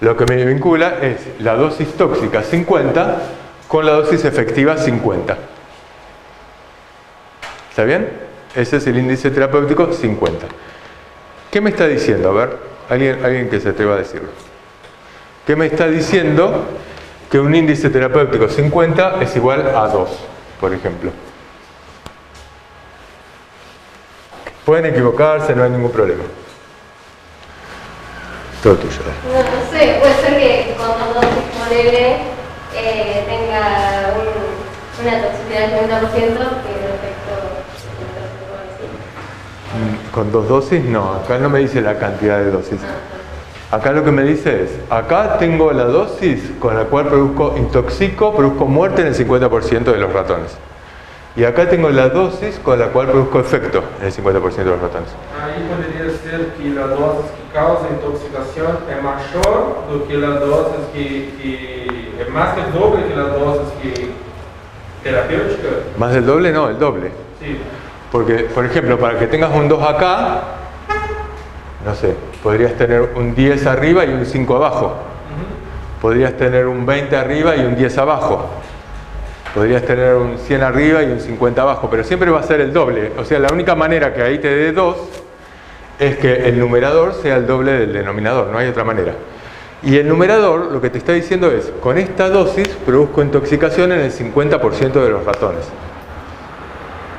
lo que me vincula es la dosis tóxica 50 con la dosis efectiva 50. ¿Está bien? Ese es el índice terapéutico 50. ¿Qué me está diciendo? A ver, alguien que se atreva a decirlo. ¿Qué me está diciendo? Que un índice terapéutico 50 es igual a 2, por ejemplo. Pueden equivocarse, no hay ningún problema. Todo tuyo. No sé, puede ser que con dos dosis ponele tenga una toxicidad del 90% que el efecto con dos dosis no, acá no me dice la cantidad de dosis. Acá lo que me dice es, acá tengo la dosis con la cual produzco muerte en el 50% de los ratones. Y acá tengo la dosis con la cual produzco efecto en el 50% de los ratones. Aí poderia ser que a dosis que causa intoxicação é maior do que a dosis que é mais que o doble que a dosis que terapêutica? ¿Más del doble? No, el doble. Sí. Porque, por ejemplo, para que tengas un 2 acá, no sé, podrías tener un 10 arriba y un 5 abajo. Podrías tener un 20 arriba y un 10 abajo. Podrías tener un 100 arriba y un 50 abajo, pero siempre va a ser el doble. O sea, la única manera que ahí te dé 2 es que el numerador sea el doble del denominador, no hay otra manera. Y el numerador lo que te está diciendo es, con esta dosis produzco intoxicación en el 50% de los ratones.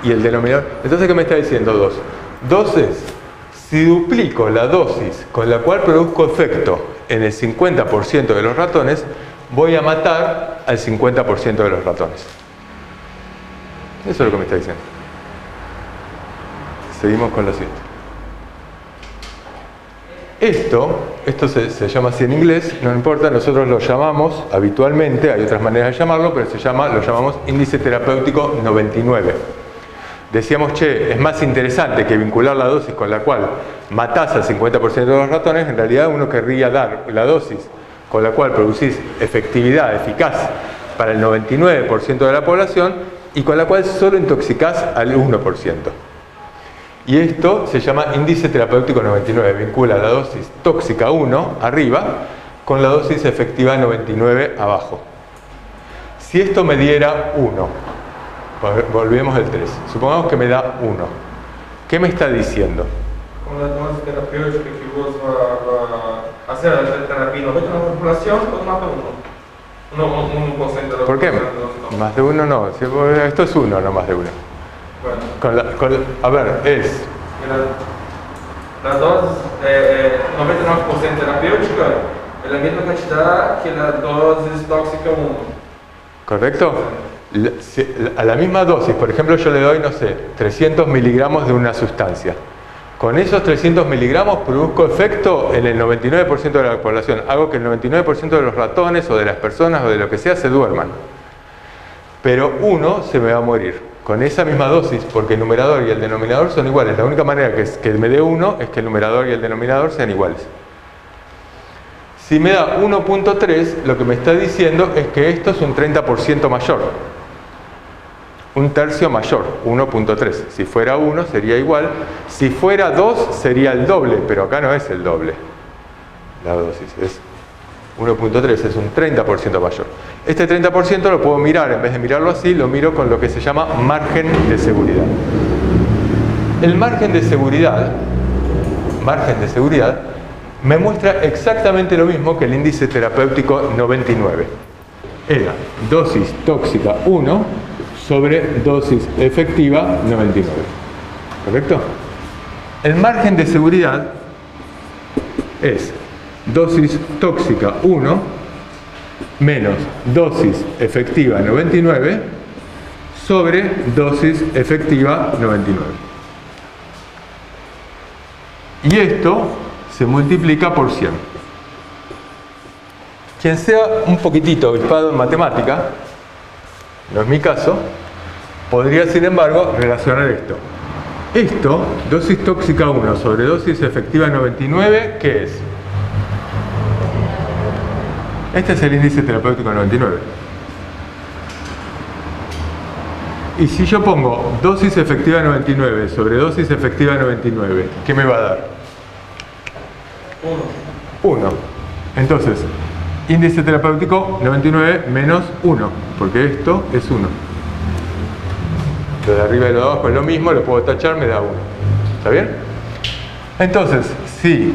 Y el denominador, entonces ¿qué me está diciendo 2? 2 es, si duplico la dosis con la cual produzco efecto en el 50% de los ratones, voy a matar al 50% de los ratones. Eso es lo que me está diciendo. Seguimos con lo siguiente. Esto esto se llama así en inglés, no importa, nosotros lo llamamos habitualmente, hay otras maneras de llamarlo, pero lo llamamos índice terapéutico 99. Decíamos, che, es más interesante que vincular la dosis con la cual matás al 50% de los ratones. En realidad uno querría dar la dosis con la cual producís efectividad eficaz para el 99% de la población y con la cual solo intoxicás al 1%. Y esto se llama índice terapéutico 99, vincula la dosis tóxica 1 arriba con la dosis efectiva 99 abajo. Si esto me diera 1, volvemos al 3, supongamos que me da 1, ¿qué me está diciendo? Con la dosis terapéutica que vos va a hacer la terapia en la populación, pues mata 1%. No, 1% de la ¿Por qué? población. Más de 1 no, esto es 1, no más de 1. Bueno. A ver, es... La dosis 99% terapéutica es la misma cantidad que la dosis tóxica 1. ¿Correcto? A la misma dosis, por ejemplo, yo le doy, no sé, 300 miligramos de una sustancia. Con esos 300 miligramos produzco efecto en el 99% de la población. Hago que el 99% de los ratones o de las personas o de lo que sea se duerman. Pero uno se me va a morir. Con esa misma dosis, porque el numerador y el denominador son iguales. La única manera que me dé 1 es que el numerador y el denominador sean iguales. Si me da 1.3, lo que me está diciendo es que esto es un 30% mayor. Un tercio mayor, 1.3. Si fuera 1 sería igual. Si fuera 2 sería el doble, pero acá no es el doble. La dosis es 1.3, es un 30% mayor. Este 30% lo puedo mirar, en vez de mirarlo así, lo miro con lo que se llama margen de seguridad. El margen de seguridad me muestra exactamente lo mismo que el índice terapéutico 99. Era dosis tóxica 1 sobre dosis efectiva 99. ¿Correcto? El margen de seguridad es dosis tóxica 1 menos dosis efectiva 99 sobre dosis efectiva 99. Y esto se multiplica por 100. Quien sea un poquitito avispado en matemática, no es mi caso, podría sin embargo relacionar esto. Esto, dosis tóxica 1 sobre dosis efectiva 99, ¿qué es? Este es el índice terapéutico 99. Y si yo pongo dosis efectiva 99 sobre dosis efectiva 99, ¿qué me va a dar? 1. Entonces, índice terapéutico 99 menos 1, porque esto es 1. Lo de arriba y lo de abajo es lo mismo, lo puedo tachar, me da 1. ¿Está bien? Entonces, si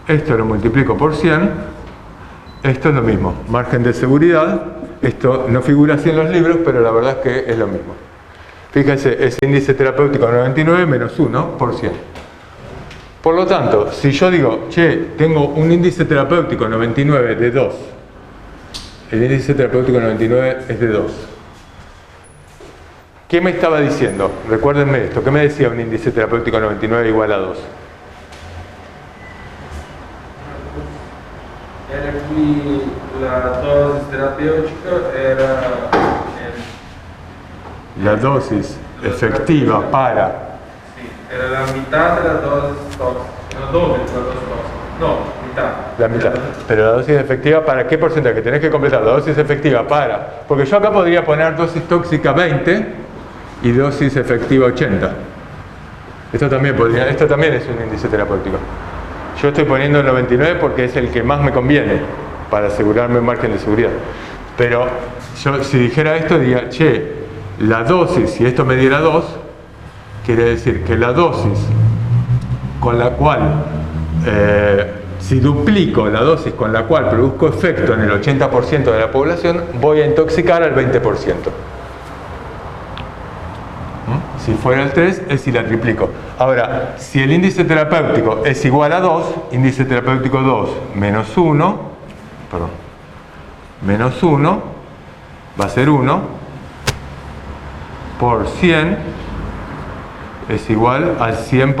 esto lo multiplico por 100, esto es lo mismo, margen de seguridad. Esto no figura así en los libros, pero la verdad es que es lo mismo. Fíjense, es índice terapéutico 99 menos 1 por 100. Por lo tanto, si yo digo, che, tengo un índice terapéutico 99 de 2, el índice terapéutico 99 es de 2. ¿Qué me estaba diciendo? Recuérdenme esto, ¿qué me decía un índice terapéutico 99 igual a 2? Era que la dosis terapéutica era... La dosis efectiva para... Sí, era la mitad de la dosis tóxica. No, doble de la dosis tóxica. No, mitad. La mitad. Pero la dosis efectiva para qué porcentaje? Tenés que completar la dosis efectiva para... Porque yo acá podría poner dosis tóxica 20 y dosis efectiva 80. Esto también es un índice terapéutico. Yo estoy poniendo el 99 porque es el que más me conviene para asegurarme un margen de seguridad. Pero yo si dijera esto diría, che, la dosis, si esto me diera 2, quiere decir que la dosis con la cual, si duplico la dosis con la cual produzco efecto en el 80% de la población, voy a intoxicar al 20%. Si fuera el 3, es si la triplico. Ahora, si el índice terapéutico es igual a 2, índice terapéutico 2 menos 1, menos 1, va a ser 1, por 100 es igual al 100%.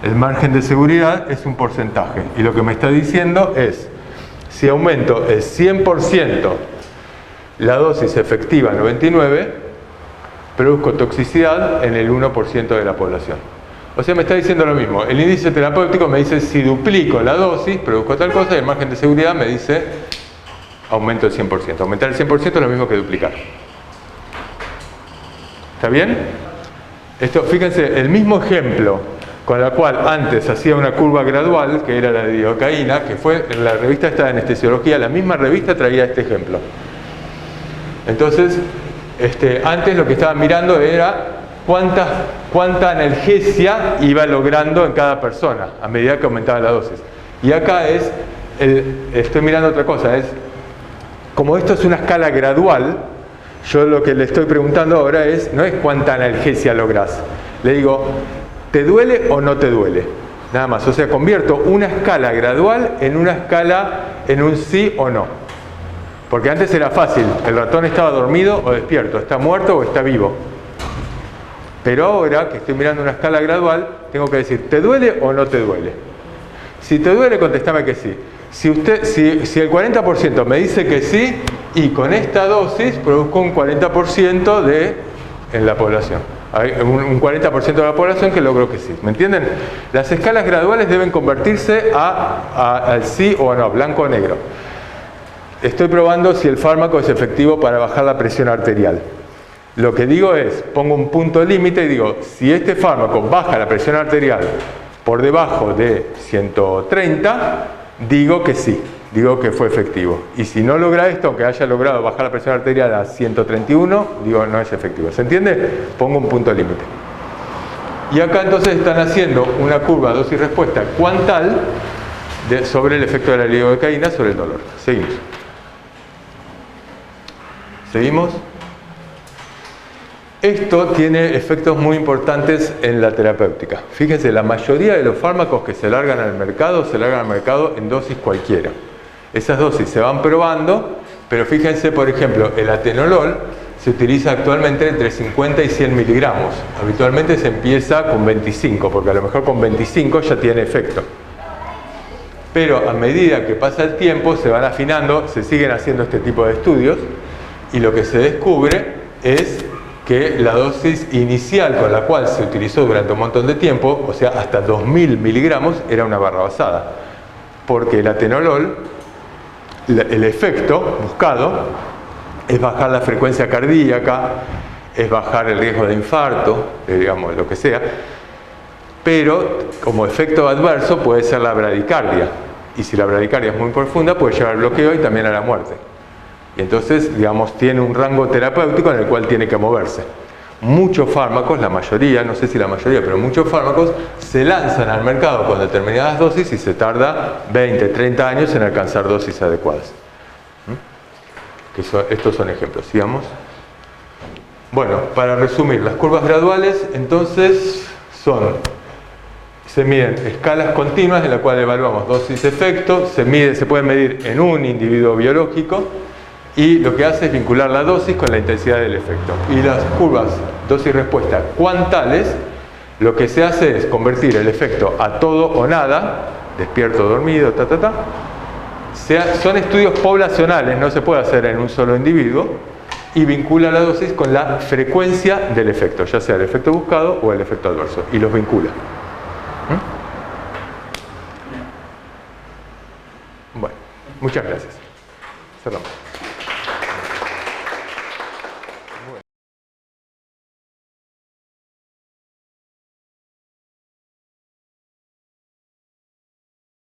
El margen de seguridad es un porcentaje. Y lo que me está diciendo es, si aumento el 100% la dosis efectiva 99, produzco toxicidad en el 1% de la población. O sea, me está diciendo lo mismo. El índice terapéutico me dice, si duplico la dosis, produzco tal cosa, y el margen de seguridad me dice, aumento el 100%. Aumentar el 100% es lo mismo que duplicar. ¿Está bien? Esto, fíjense, el mismo ejemplo con la cual antes hacía una curva gradual, que era la de lidocaína, que fue en la revista esta de anestesiología, la misma revista traía este ejemplo. Entonces, antes lo que estaban mirando era cuánta analgesia iba logrando en cada persona a medida que aumentaba la dosis. Y acá estoy mirando otra cosa, como esto es una escala gradual, yo lo que le estoy preguntando ahora no es cuánta analgesia lográs. Le digo, ¿te duele o no te duele? Nada más, o sea, convierto una escala gradual en una escala en un sí o no. Porque antes era fácil, el ratón estaba dormido o despierto, está muerto o está vivo. Pero ahora que estoy mirando una escala gradual, tengo que decir, ¿te duele o no te duele? Si te duele, contestame que sí. Si el 40% me dice que sí, y con esta dosis produzco un 40% en la población. Hay un 40% de la población que logró que sí. ¿Me entienden? Las escalas graduales deben convertirse al sí o a no, blanco o negro. Estoy probando si el fármaco es efectivo para bajar la presión arterial. Lo que digo es, pongo un punto límite y digo, si este fármaco baja la presión arterial por debajo de 130, digo que sí, digo que fue efectivo. Y si no logra esto, aunque haya logrado bajar la presión arterial a 131, digo no es efectivo. ¿Se entiende? Pongo un punto límite. Y acá entonces están haciendo una curva dosis-respuesta cuantal sobre el efecto de la lidocaína sobre el dolor. Seguimos. ¿Seguimos? Esto tiene efectos muy importantes en la terapéutica. Fíjense, la mayoría de los fármacos que se largan al mercado en dosis cualquiera. Esas dosis se van probando, pero fíjense, por ejemplo, el atenolol se utiliza actualmente entre 50 y 100 miligramos. Habitualmente se empieza con 25, porque a lo mejor con 25 ya tiene efecto. Pero a medida que pasa el tiempo, se van afinando, se siguen haciendo este tipo de estudios, y lo que se descubre es que la dosis inicial con la cual se utilizó durante un montón de tiempo, o sea, hasta 2000 miligramos, era una barrabasada. Porque el atenolol, el efecto buscado, es bajar la frecuencia cardíaca, es bajar el riesgo de infarto, digamos, lo que sea, pero como efecto adverso puede ser la bradicardia. Y si la bradicardia es muy profunda, puede llevar al bloqueo y también a la muerte. Y entonces, digamos, tiene un rango terapéutico en el cual tiene que moverse. Muchos fármacos, la mayoría, no sé si la mayoría, pero muchos fármacos se lanzan al mercado con determinadas dosis y se tarda 20, 30 años en alcanzar dosis adecuadas. Estos son ejemplos. Sigamos. Bueno, para resumir, las curvas graduales, entonces, se miden escalas continuas en las cuales evaluamos dosis-efecto, se puede medir en un individuo biológico, y lo que hace es vincular la dosis con la intensidad del efecto. Y las curvas dosis-respuesta cuantales, lo que se hace es convertir el efecto a todo o nada, despierto, dormido, son estudios poblacionales, no se puede hacer en un solo individuo, y vincula la dosis con la frecuencia del efecto, ya sea el efecto buscado o el efecto adverso, y los vincula. Bueno, muchas gracias. Cerramos.